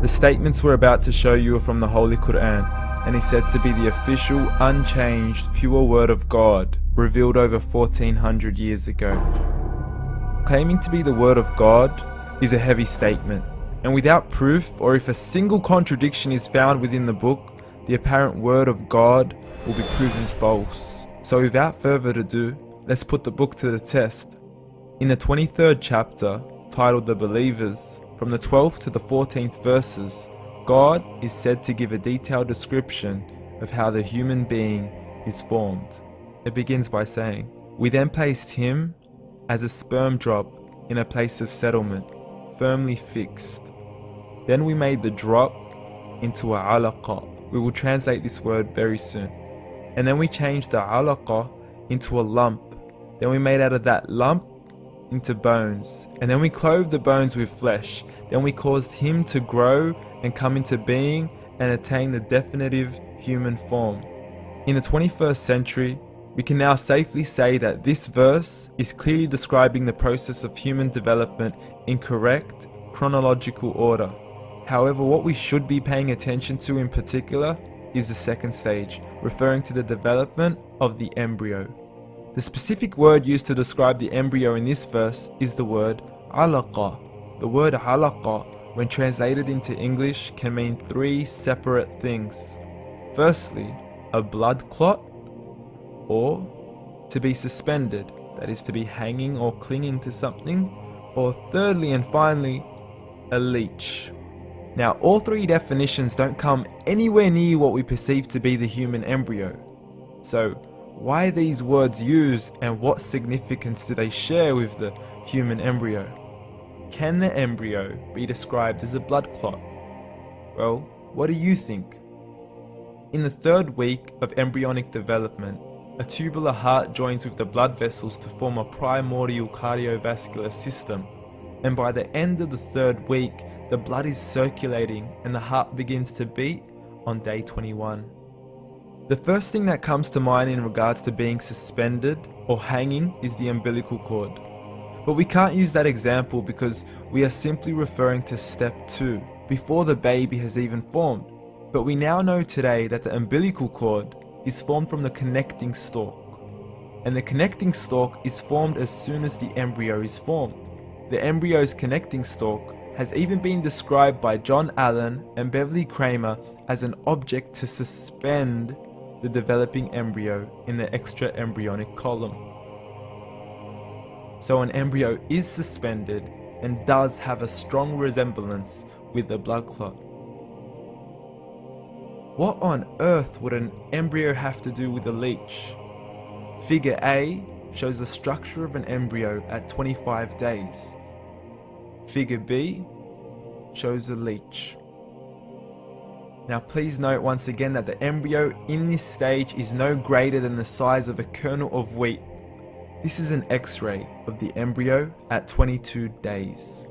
The statements we're about to show you are from the Holy Quran, and is said to be the official, unchanged, pure word of God, revealed over 1400 years ago. Claiming to be the word of God is a heavy statement, and without proof, or if a single contradiction is found within the book, the apparent word of God will be proven false. So without further ado, let's put the book to the test. In the 23rd chapter, titled The Believers, from the 12th to the 14th verses, God is said to give a detailed description of how the human being is formed. It begins by saying, "We then placed him as a sperm drop in a place of settlement, firmly fixed. Then we made the drop into a alaqa." We will translate this word very soon. "And then we changed the alaqa into a lump. Then we made out of that lump into bones. And then we clothed the bones with flesh. Then we caused him to grow and come into being and attain the definitive human form." In the 21st century, we can now safely say that this verse is clearly describing the process of human development in correct chronological order. However, what we should be paying attention to in particular is the second stage, referring to the development of the embryo. The specific word used to describe the embryo in this verse is the word alaqa. The word alaqa, when translated into English, can mean three separate things. Firstly, a blood clot, or to be suspended, that is to be hanging or clinging to something, or thirdly and finally, a leech. Now, all three definitions don't come anywhere near what we perceive to be the human embryo. So, why are these words used, and what significance do they share with the human embryo? Can the embryo be described as a blood clot? Well, what do you think? In the third week of embryonic development, a tubular heart joins with the blood vessels to form a primordial cardiovascular system, and by the end of the third week, the blood is circulating and the heart begins to beat on day 21. The first thing that comes to mind in regards to being suspended or hanging is the umbilical cord. But we can't use that example because we are simply referring to step 2, before the baby has even formed. But we now know today that the umbilical cord is formed from the connecting stalk. And the connecting stalk is formed as soon as the embryo is formed. The embryo's connecting stalk has even been described by John Allen and Beverly Kramer as an object to suspend the developing embryo in the extra-embryonic column. So an embryo is suspended and does have a strong resemblance with the blood clot. What on earth would an embryo have to do with a leech? Figure A shows the structure of an embryo at 25 days. Figure B shows a leech. Now please note once again that the embryo in this stage is no greater than the size of a kernel of wheat. This is an X-ray of the embryo at 22 days.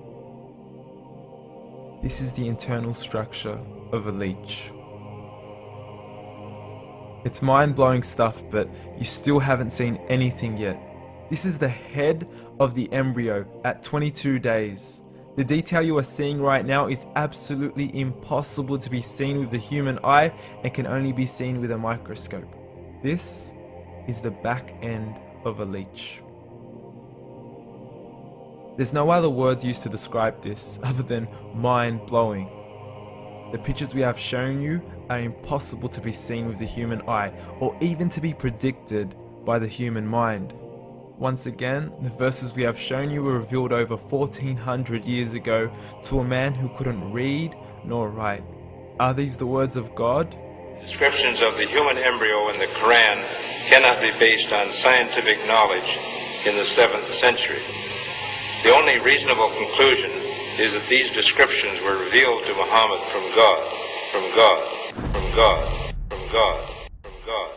This is the internal structure of a leech. It's mind-blowing stuff, but you still haven't seen anything yet. This is the head of the embryo at 22 days. The detail you are seeing right now is absolutely impossible to be seen with the human eye and can only be seen with a microscope. This is the back end of a leech. There's no other words used to describe this other than mind-blowing. The pictures we have shown you are impossible to be seen with the human eye or even to be predicted by the human mind. Once again, the verses we have shown you were revealed over 1400 years ago to a man who couldn't read nor write. Are these the words of God? Descriptions of the human embryo in the Quran cannot be based on scientific knowledge in the 7th century. The only reasonable conclusion is that these descriptions were revealed to Muhammad from God, from God, from God, from God, from God.